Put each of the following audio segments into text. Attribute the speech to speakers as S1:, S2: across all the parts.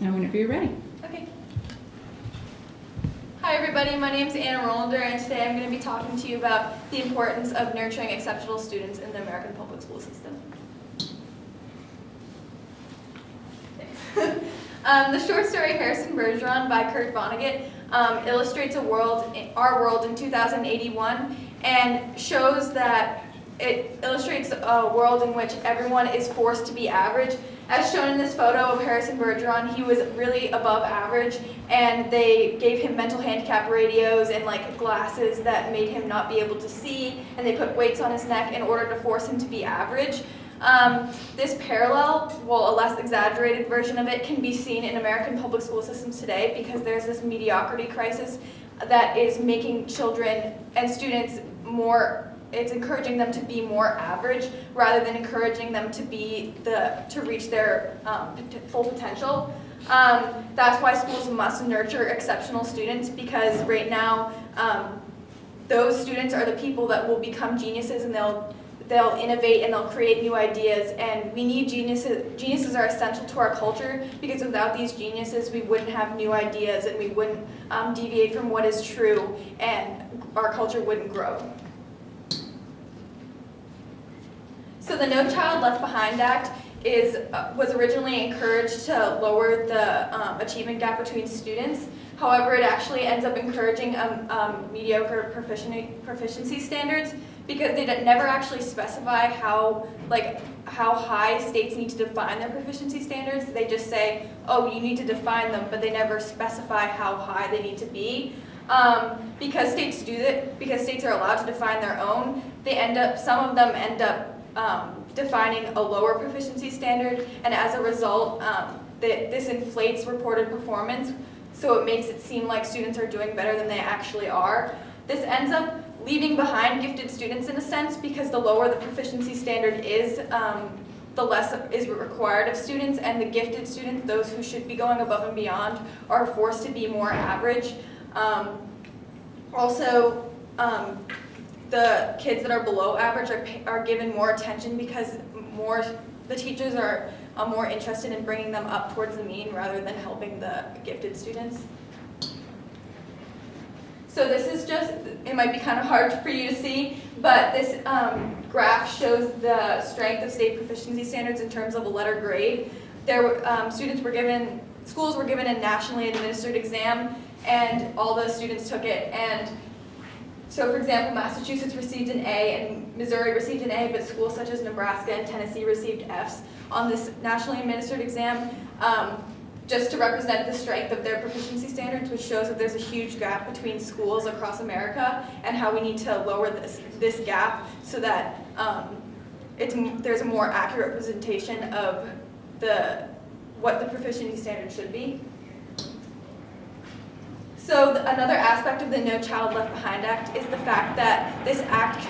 S1: And whenever you're ready.
S2: Okay. Hi everybody, my name is Rollender, and today I'm going to be talking to you about the importance of nurturing exceptional students in the American public school system. The short story Harrison Bergeron by Kurt Vonnegut illustrates our world in 2081, and shows that it illustrates a world in which everyone is forced to be average. As shown in this photo of Harrison Bergeron, he was really above average, and they gave him mental handicap radios and glasses that made him not be able to see, and they put weights on his neck in order to force him to be average. This parallel, well, a less exaggerated version of it, can be seen in American public school systems today, because there's this mediocrity crisis that is making children and students it's encouraging them to be more average rather than encouraging them to reach their full potential. That's why schools must nurture exceptional students, because right now those students are the people that will become geniuses, and they'll innovate and they'll create new ideas, and we need geniuses. Geniuses are essential to our culture, because without these geniuses we wouldn't have new ideas, and we wouldn't deviate from what is true, and our culture wouldn't grow. So the No Child Left Behind Act was originally encouraged to lower the achievement gap between students. However, it actually ends up encouraging mediocre proficiency standards, because they never actually specify how high states need to define their proficiency standards. They just say, oh, you need to define them, but they never specify how high they need to be. Because states do that, because states are allowed to define their own, some of them end up defining a lower proficiency standard, and as a result, this inflates reported performance, so it makes it seem like students are doing better than they actually are. This ends up leaving behind gifted students in a sense, because the lower the proficiency standard is, the less is required of students, and the gifted students, those who should be going above and beyond, are forced to be more average. The kids that are below average are given more attention, because the teachers are more interested in bringing them up towards the mean rather than helping the gifted students. So this is it might be kind of hard for you to see, but this graph shows the strength of state proficiency standards in terms of a letter grade. Schools were given a nationally administered exam, and all the students took it. And so, for example, Massachusetts received an A and Missouri received an A, but schools such as Nebraska and Tennessee received Fs on this nationally administered exam, just to represent the strength of their proficiency standards, which shows that there's a huge gap between schools across America, and how we need to lower this gap so that there's a more accurate representation of what the proficiency standard should be. So another aspect of the No Child Left Behind Act is the fact that this act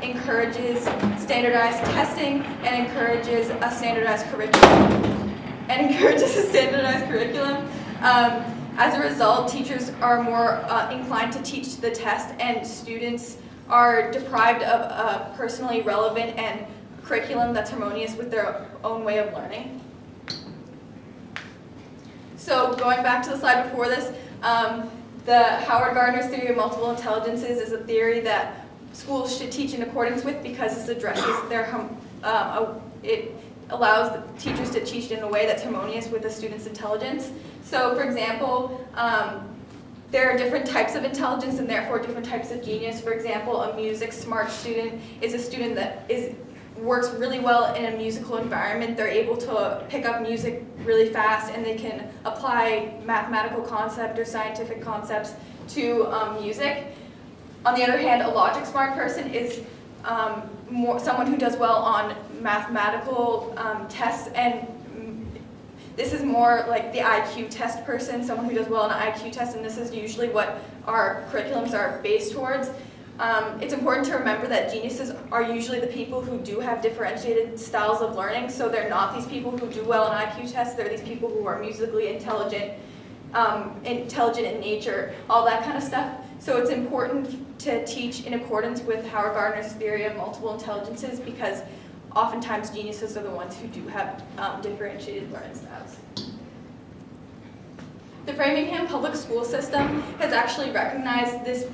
S2: encourages standardized testing and encourages a standardized curriculum. As a result, teachers are more inclined to teach the test, and students are deprived of a personally relevant and curriculum that's harmonious with their own way of learning. So going back to the slide before this, the Howard Gardner's theory of multiple intelligences is a theory that schools should teach in accordance with, because this addresses it allows the teachers to teach in a way that's harmonious with the student's intelligence. So, for example, there are different types of intelligence and therefore different types of genius. For example, a music smart student is a student that works really well in a musical environment. They're able to pick up music really fast, and they can apply mathematical concept or scientific concepts to music. On the other hand, a logic smart person is someone who does well on mathematical tests, and this is more like the IQ test person, someone who does well on an IQ test, and this is usually what our curriculums are based towards. It's important to remember that geniuses are usually the people who do have differentiated styles of learning, so they're not these people who do well in IQ tests, they're these people who are musically intelligent in nature, all that kind of stuff. So it's important to teach in accordance with Howard Gardner's theory of multiple intelligences, because oftentimes geniuses are the ones who do have differentiated learning styles. The Framingham public school system has actually recognized the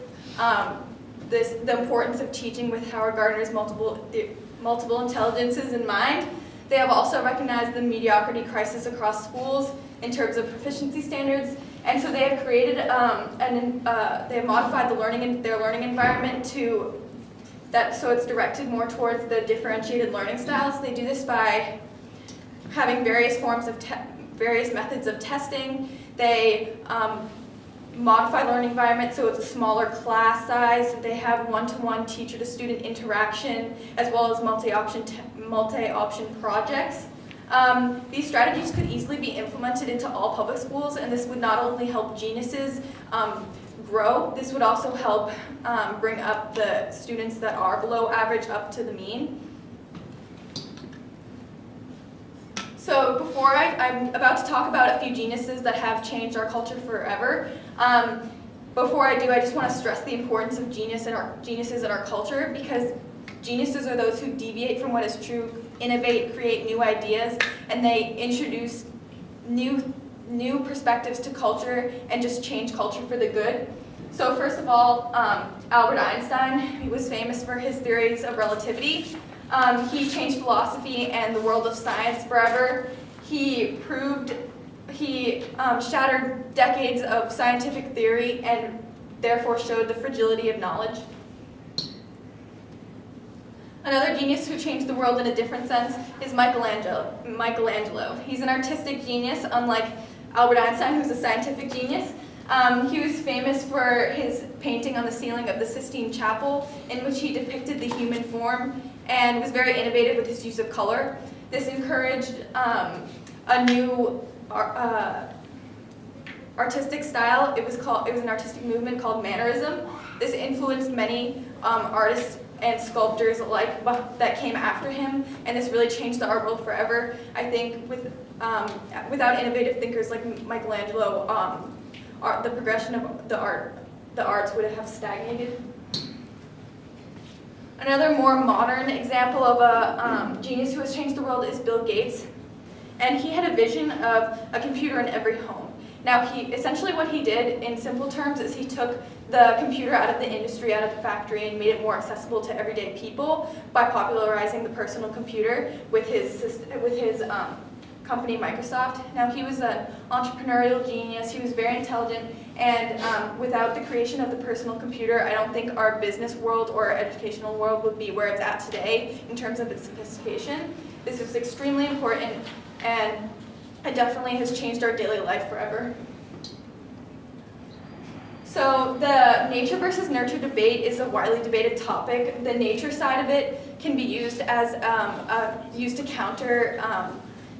S2: importance of teaching with Howard Gardner's multiple intelligences in mind. They have also recognized the mediocrity crisis across schools in terms of proficiency standards, and so they have created they have modified their learning environment so it's directed more towards the differentiated learning styles. They do this by having various methods of testing. They modify learning environment so it's a smaller class size. They have one-to-one teacher-to-student interaction as well as multi-option projects. These strategies could easily be implemented into all public schools, and this would not only help geniuses grow, this would also help bring up the students that are below average up to the mean. So I'm about to talk about a few geniuses that have changed our culture forever. Before I do, I just want to stress the importance of geniuses in our culture, because geniuses are those who deviate from what is true, innovate, create new ideas, and they introduce new perspectives to culture and just change culture for the good. So first of all, Albert Einstein, he was famous for his theories of relativity. He changed philosophy and the world of science forever. He shattered decades of scientific theory and therefore showed the fragility of knowledge. Another genius who changed the world in a different sense is Michelangelo. He's an artistic genius, unlike Albert Einstein, who's a scientific genius. He was famous for his painting on the ceiling of the Sistine Chapel, in which he depicted the human form and was very innovative with his use of color. This encouraged a new artistic style. It was an artistic movement called Mannerism. This influenced many artists and sculptors alike that came after him, and this really changed the art world forever. I think without innovative thinkers like Michelangelo, the progression of the arts would have stagnated. Another more modern example of a genius who has changed the world is Bill Gates, and he had a vision of a computer in every home. Now, essentially what he did, in simple terms, is he took the computer out of the industry, out of the factory, and made it more accessible to everyday people by popularizing the personal computer with his company, Microsoft. Now, he was an entrepreneurial genius. He was very intelligent, and without the creation of the personal computer, I don't think our business world or educational world would be where it's at today in terms of its sophistication. This is extremely important, and it definitely has changed our daily life forever. So the nature versus nurture debate is a widely debated topic. The nature side of it can be used as used to counter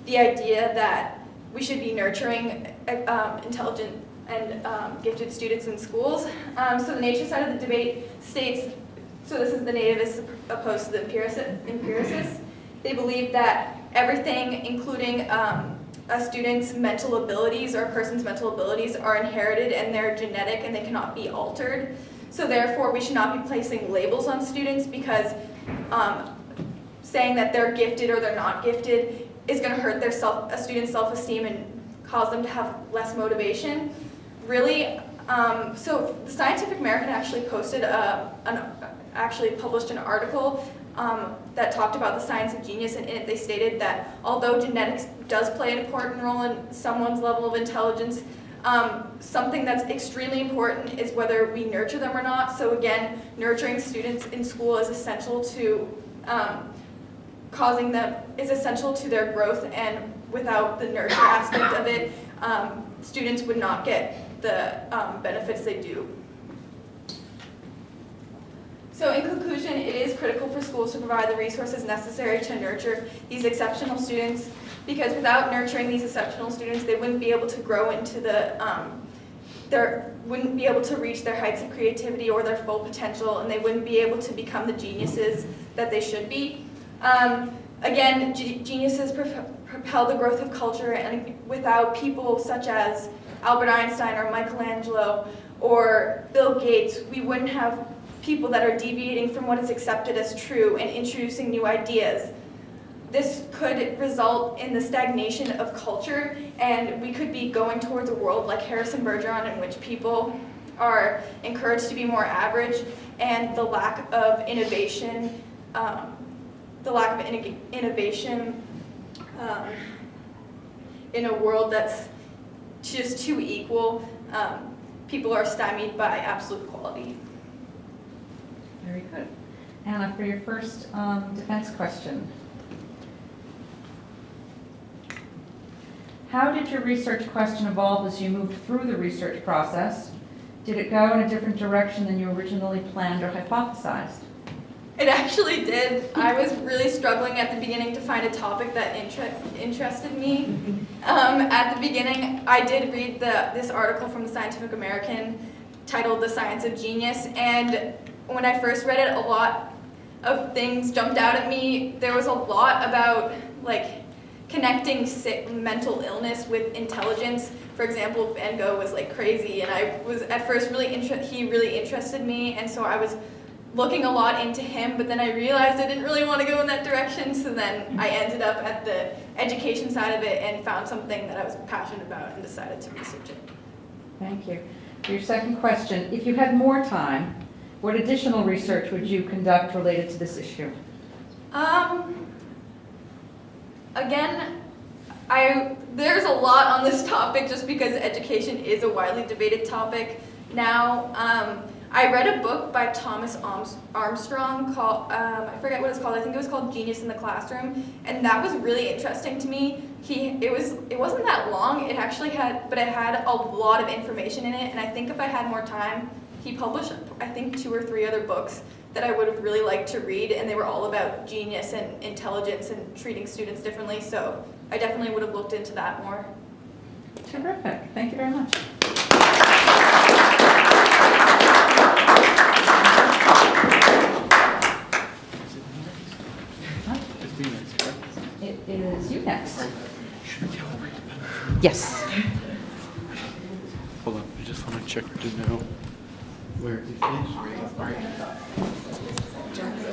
S2: the idea that we should be nurturing intelligent and gifted students in schools. So the nature side of the debate states, so this is the nativists opposed to the empiricists. They believe that everything, including a student's mental abilities or a person's mental abilities, are inherited and they're genetic and they cannot be altered. So therefore, we should not be placing labels on students, because saying that they're gifted or they're not gifted is going to hurt a student's self-esteem and cause them to have less motivation. Really, so the Scientific American actually published an article that talked about the science of genius, and in it they stated that although genetics does play an important role in someone's level of intelligence, something that's extremely important is whether we nurture them or not. So again, nurturing students in school is essential to essential to their growth, and without the nurture aspect of it, students would not get the benefits they do. So in conclusion, it is critical for schools to provide the resources necessary to nurture these exceptional students, because without nurturing these exceptional students, they wouldn't be able to grow into wouldn't be able to reach their heights of creativity or their full potential, and they wouldn't be able to become the geniuses that they should be. Again, geniuses propel the growth of culture, and without people such as Albert Einstein or Michelangelo or Bill Gates, we wouldn't have people that are deviating from what is accepted as true and introducing new ideas. this could result in the stagnation of culture, and we could be going towards a world like Harrison Bergeron, in which people are encouraged to be more average, and the lack of innovation, in a world that's just too equal. People are stymied by absolute quality.
S1: Very good. Anna, for your first defense question. How did your research question evolve as you moved through the research process? Did it go in a different direction than you originally planned or hypothesized?
S2: It actually did. I was really struggling at the beginning to find a topic that interested me. At the beginning, I did read this article from the Scientific American titled "The Science of Genius," and when I first read it, a lot of things jumped out at me. There was a lot about connecting mental illness with intelligence. For example, Van Gogh was crazy, and I was at first he really interested me, and so I was looking a lot into him, but then I realized I didn't really want to go in that direction, so then I ended up at the education side of it and found something that I was passionate about and decided to research it.
S1: Thank you. For your second question, if you had more time, what additional research would you conduct related to this issue?
S2: Again, there's a lot on this topic just because education is a widely debated topic now. I read a book by Thomas Armstrong called, I forget what it's called, I think it was called Genius in the Classroom, and that was really interesting to me. It wasn't that long, it had a lot of information in it, and I think if I had more time, he published, I think, 2 or 3 other books that I would have really liked to read, and they were all about genius and intelligence and treating students differently, so I definitely would have looked into that more.
S1: Terrific. Thank you very much. It is you next.
S3: Yes.
S4: Hold on, I just want to check to know where it is.